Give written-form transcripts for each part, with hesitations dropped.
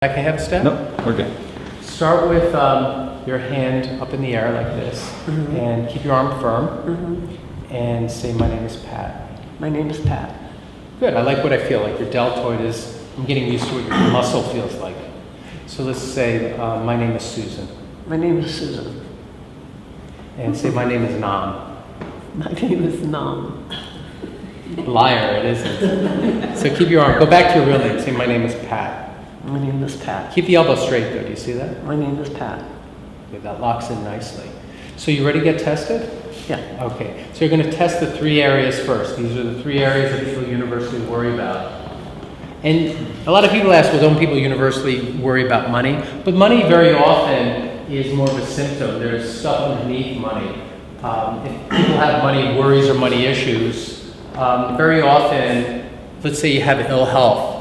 Back a half step? No, we're good. Start with your hand up in the air like this, and keep your arm firm, and say, my name is Pat. My name is Pat. Good, I like what I feel like. Your deltoid is, I'm getting used to what your muscle feels like. So let's say, my name is Susan. My name is Susan. And say, my name is Nam. My name is Nam. Liar, it isn't. So keep your arm, go back to your real name, say, my name is Pat. My name is Pat. Keep the elbow straight though, do you see that? My name is Pat. Okay, that locks in nicely. So you ready to get tested? Yeah. Okay, so you're going to test the three areas first. These are the three areas that people universally worry about. And a lot of people ask, well, don't people universally worry about money? But money very often is more of a symptom. There's stuff underneath money. If people have money worries or money issues, very often, let's say you have ill health.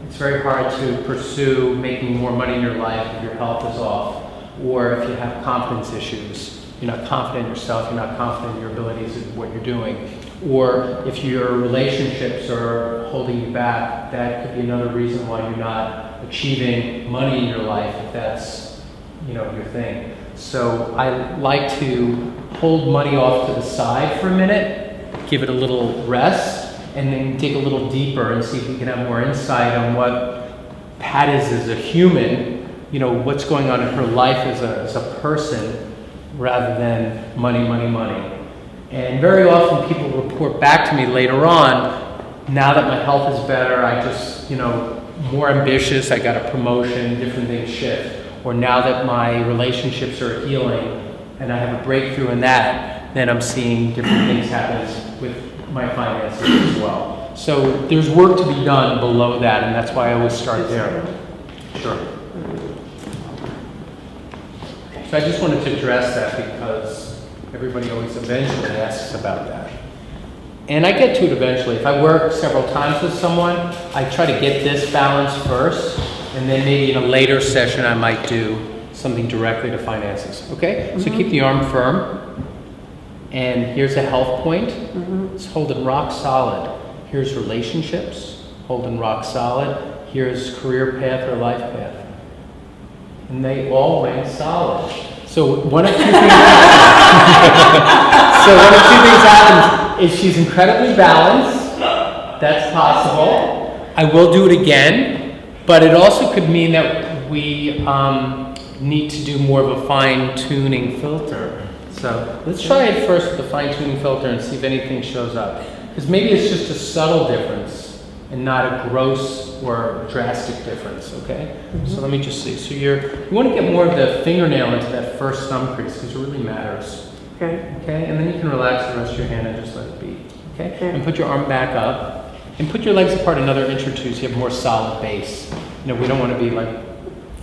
It's very hard to pursue making more money in your life if your health is off, or if you have confidence issues. You're not confident in yourself, you're not confident in your abilities of what you're doing. Or if your relationships are holding you back, that could be another reason why you're not achieving money in your life, if that's, your thing. So I like to hold money off to the side for a minute, give it a little rest, and then dig a little deeper and see if we can have more insight on what Pat is as a human, what's going on in her life as a person, rather than money, money, money. And very often people report back to me later on, now that my health is better, I just, more ambitious, I got a promotion, different things shift. Or now that my relationships are healing and I have a breakthrough in that, then I'm seeing different things happen with my finances as well. So there's work to be done below that, and that's why I always start there. Sure. So I just wanted to address that because everybody always eventually asks about that. And I get to it eventually. If I work several times with someone, I try to get this balance first, and then maybe in a later session I might do something directly to finances. Okay? So keep the arm firm. And here's a health point. It's holding rock solid. Here's relationships, holding rock solid. Here's career path or life path. And they all went solid. So one of two things happens. If she's incredibly balanced, that's possible. I will do it again, but it also could mean that we need to do more of a fine-tuning filter. So let's try it first with the fine-tuning filter and see if anything shows up. Because maybe it's just a subtle difference and not a gross or drastic difference, okay? So let me just see. So you want to get more of the fingernail into that first thumb crease because it really matters. Okay. Okay, and then you can relax the rest of your hand and just let it be. Okay? And put your arm back up. And put your legs apart another inch or two so you have more solid base. We don't want to be like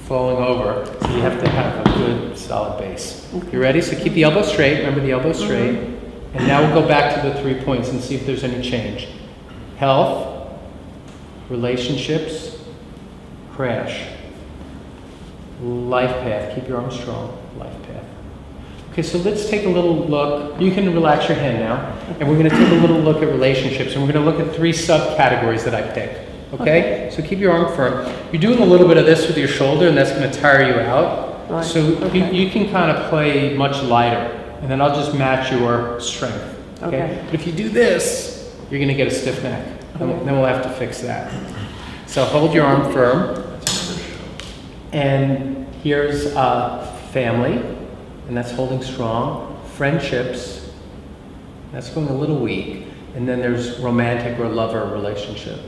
falling over, so you have to have a good solid base. You ready? So keep the elbow straight, remember the elbow straight. And now we'll go back to the 3 points and see if there's any change. Health, relationships, crash. Life path, keep your arm strong, life path. Okay, so let's take a little look. You can relax your hand now. And we're going to take a little look at relationships. And we're going to look at 3 subcategories that I picked. Okay? So keep your arm firm. You're doing a little bit of this with your shoulder, and that's going to tire you out. Right. So you can kind of play much lighter, and then I'll just match your strength. Okay? But if you do this, you're going to get a stiff neck. Then we'll have to fix that. So hold your arm firm. And here's family, and that's holding strong. Friendships, that's going a little weak. And then there's romantic or lover relationship.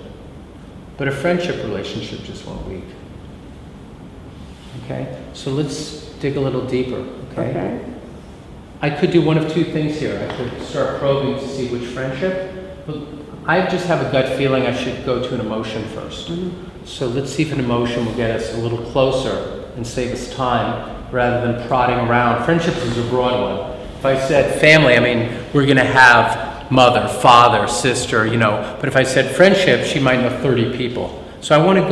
But a friendship relationship just went weak. Okay? So let's dig a little deeper. Okay? I could do one of two things here. I could start probing to see which friendship. But I just have a gut feeling I should go to an emotion first. So let's see if an emotion will get us a little closer and save us time rather than prodding around. Friendships is a broad one. If I said family, we're going to have mother, father, sister, But if I said friendship, she might know 30 people. So I want to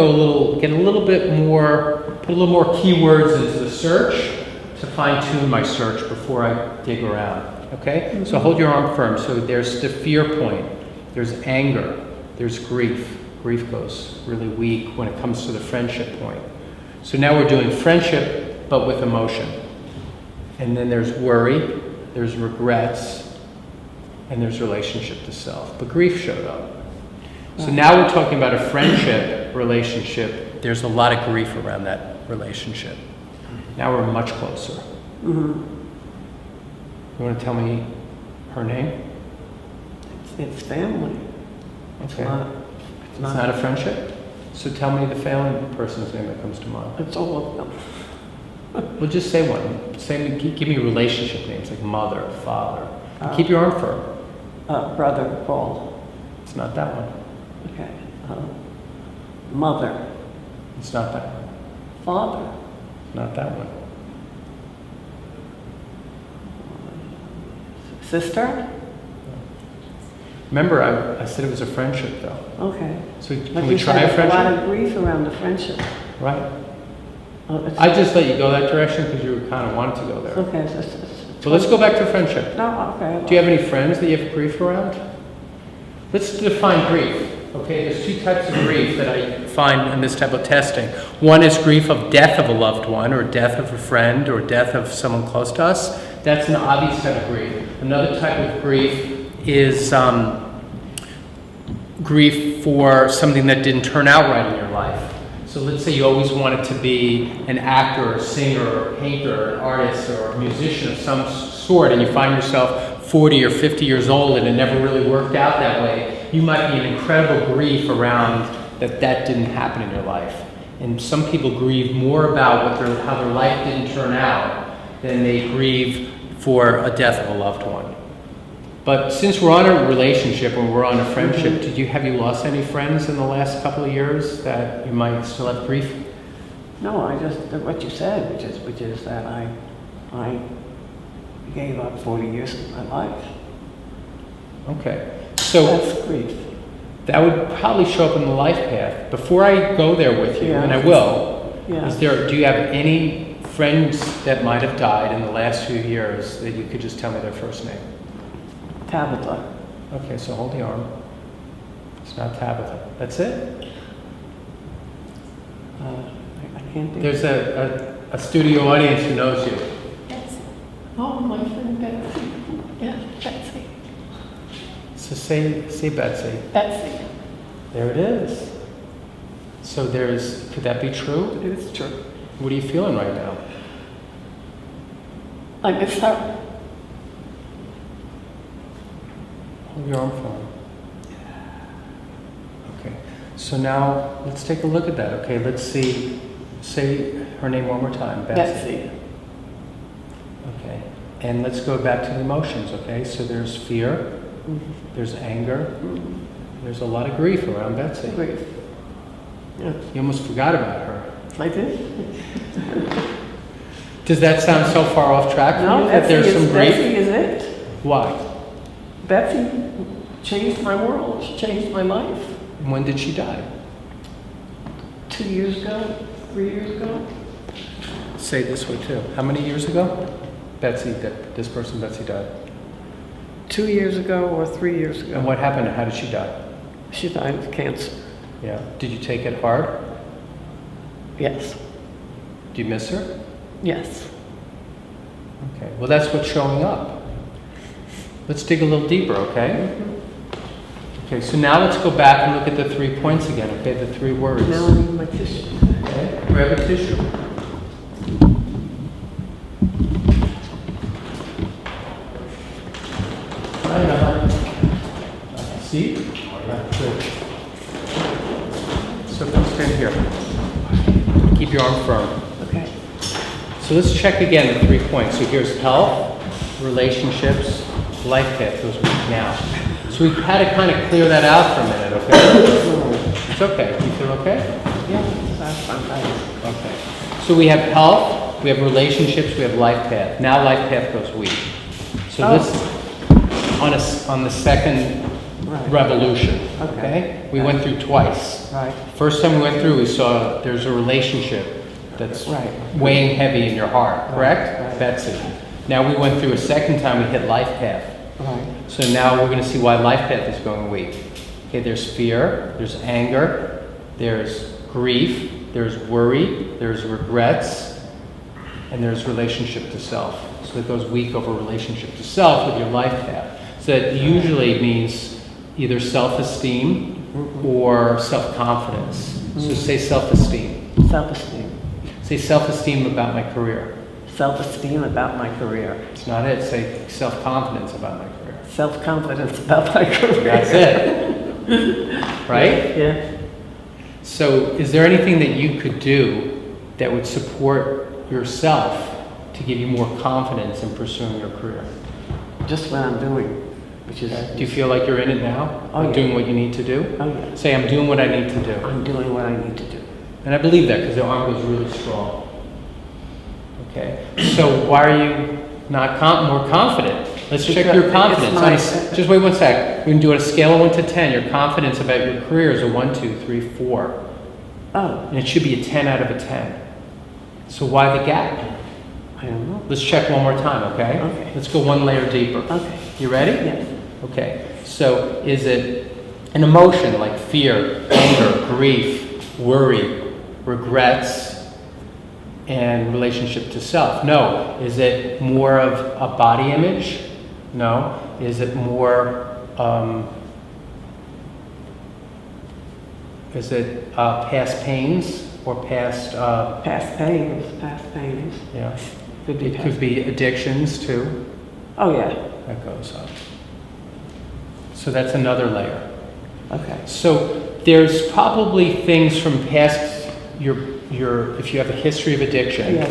get a little bit more, put a little more keywords into the search to fine-tune my search before I dig around. Okay? So hold your arm firm. So there's the fear point. There's anger. There's grief. Grief goes really weak when it comes to the friendship point. So now we're doing friendship, but with emotion. And then there's worry, there's regrets, and there's relationship to self. But grief showed up. So now we're talking about a friendship relationship. There's a lot of grief around that relationship. Now we're much closer. Mm-hmm. You want to tell me her name? It's family. Okay. It's It's not a friendship? So tell me the family person's name that comes to mind. It's all of them. Well, just say one. Give me relationship names like mother, father. Keep your arm firm. Brother Paul. It's not that one. Okay. Mother. It's not that one. Father. It's not that one. Sister. Remember, I said it was a friendship, though. Okay. So But can we you try said a there's a lot friendship? of grief around the friendship. Right. It's- I just let you go that direction because you kind of wanted to go there. Okay. So let's go back to friendship. No, okay. Do you have any friends that you have grief around? Let's define grief. Okay, there's two types of grief that I find in this type of testing. One is grief of death of a loved one, or death of a friend, or death of someone close to us. That's an obvious type of grief. Another type of grief is grief for something that didn't turn out right in your life. So let's say you always wanted to be an actor, or a singer, or a painter, or an artist, or a musician of some sort, and you find yourself 40 or 50 years old and it never really worked out that way. You might be in incredible grief around that didn't happen in your life. And some people grieve more about how their life didn't turn out than they grieve for a death of a loved one. But since we're on a relationship and we're on a friendship, have you lost any friends in the last couple of years that you might still have grief? No, I just what you said, which is that I gave up 40 years of my life. Okay. So That's grief. that would probably show up in the life path. Before I go there with you, Yeah. and I will, Yeah. do you have any friends that might have died in the last few years that you could just tell me their first name? Tabitha. Okay, so hold the arm. It's not Tabitha. That's it? I can't think. There's a studio audience who knows you. Betsy. Oh, my friend Betsy. Yeah, Betsy. So say Betsy. Betsy. There it is. So could that be true? It is true. What are you feeling right now? I miss her. Hold your arm for me. Okay. So now let's take a look at that. Okay, let's see. Say her name one more time. Betsy. Okay. And let's go back to the emotions, okay? So there's fear, there's anger, there's a lot of grief around Betsy. Grief. Yeah. You almost forgot about her. I did. Does that sound so far off track for No, you that there's some grief? Betsy is it. Why? Betsy changed my world. She changed my life. When did she die? 2 years ago, 3 years ago. Say it this way too. How many years ago? Betsy died. 2 years ago or 3 years ago. And what happened? How did she die? She died of cancer. Yeah. Did you take it hard? Yes. Do you miss her? Yes. Okay. Well, that's what's showing up. Let's dig a little deeper, okay? Okay, so now let's go back and look at the 3 points again, okay? The 3 words. Now I need my tissue. Okay, grab a tissue. See? Good. So come stand here. Keep your arm firm. Okay. So let's check again the 3 points. So here's health, relationships, life path goes weak now. So we've had to kind of clear that out for a minute, okay? It's okay. You feel okay? Yeah, that's fine. Okay. So we have health, we have relationships, we have life path. Now life path goes weak. So this on the second revolution. Okay? We went through twice. Right. First time we went through, we saw there's a relationship that's weighing heavy in your heart, correct? Right. Betsy. Now we went through a second time, we hit life path. Right. So now we're going to see why life path is going weak. Okay, there's fear, there's anger, there's grief, there's worry, there's regrets, and there's relationship to self. So it goes week over relationship to self with your life path. So that usually means either self-esteem or self-confidence. So say self-esteem. Self-esteem. Say self-esteem about my career. Self-esteem about my career. It's not it. Say self-confidence about my career. Self-confidence about my career. That's it. Right? Yeah. So is there anything that you could do that would support yourself to give you more confidence in pursuing your career? Just what I'm doing, which is... Do you feel like you're in it now? Oh, Like yeah. doing what you need to do? Oh, yeah. Say, I'm doing what I need to do. I'm doing what I need to do. And I believe that because the arm goes really strong. Okay? So why are you not more confident? Let's check Because your it's confidence. my- Just wait one sec. We can do it on a scale of 1 to 10. Your confidence about your career is a 1, 2, 3, 4. Oh, And it should be a 10 out of a 10. So why the gap? I don't know. Let's check one more time, okay? Okay. Let's go one layer deeper. Okay. You ready? Yes. Okay. So is it an emotion like fear, anger, grief, worry, regrets, and relationship to self? No. Is it more of a body image? No. Is it more, is it past pains or past, Past pains. Past pains. yeah. Could be It past. could be addictions too. Oh, yeah. That goes up. So that's another layer. Okay. So there's probably things from past your if you have a history of addiction, Yeah.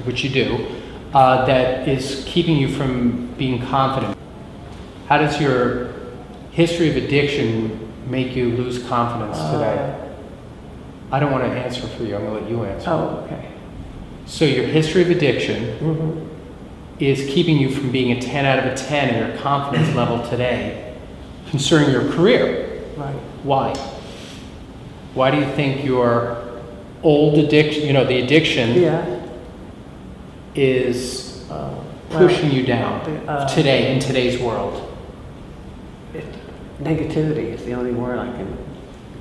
which you do, that is keeping you from being confident. How does your history of addiction make you lose confidence today? I don't want to answer for you. I'm going to let you answer. Oh, okay. So your history of addiction Mm-hmm. is keeping you from being a 10 out of a 10 in your confidence level today concerning your career. Right. Why? Why do you think your old addiction, the addiction Yeah. is Well, pushing you down today, in today's world? Negativity is the only word I can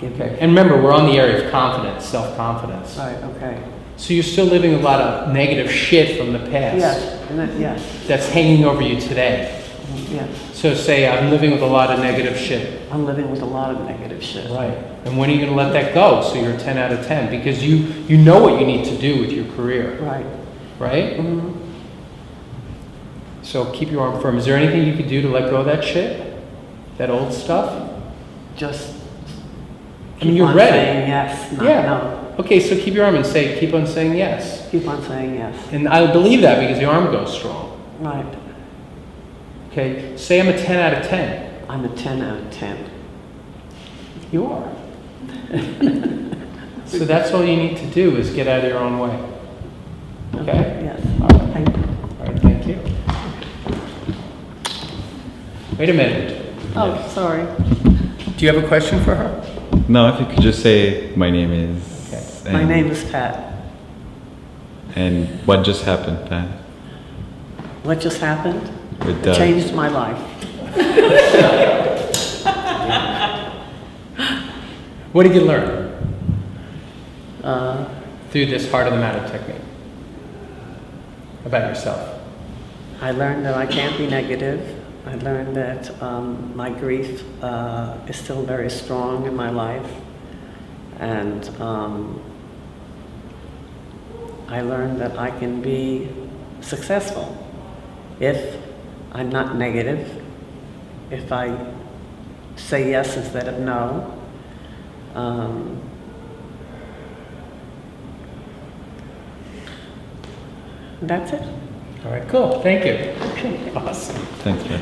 give you. Okay. And remember, we're on the area of confidence, self-confidence. Right, okay. So you're still living a lot of negative shit from the past Yes, and yes, that's hanging over you today. yes. So say, I'm living with a lot of negative shit. I'm living with a lot of negative shit. Right. And when are you going to let that go so you're a 10 out of 10? Because you know what you need to do with your career, Right. right? Mm-hmm. So keep your arm firm. Is there anything you could do to let go of that shit? That old stuff? Just I mean, keep you're on ready. saying yes, not Yeah. no. Okay, so keep your arm and keep on saying yes. Keep on saying yes. And I believe that because the arm goes strong. Right. Okay, say I'm a 10 out of 10. I'm a 10 out of 10. You are. So that's all you need to do is get out of your own way. Okay? Yes. All right. Thank you. All right, thank you. Wait a minute. Oh, sorry. Do you have a question for her? No, if you could just say my name is. Okay. My name is Pat. And what just happened, Pat? What just happened? With It changed my life. What did you learn Uh, through this heart of the matter technique about yourself? I learned that I can't be negative. I learned that my grief is still very strong in my life. And I learned that I can be successful if I'm not negative, if I say yes instead of no. That's it. All right, cool. Thank you. Okay. Awesome. Thanks, Pat.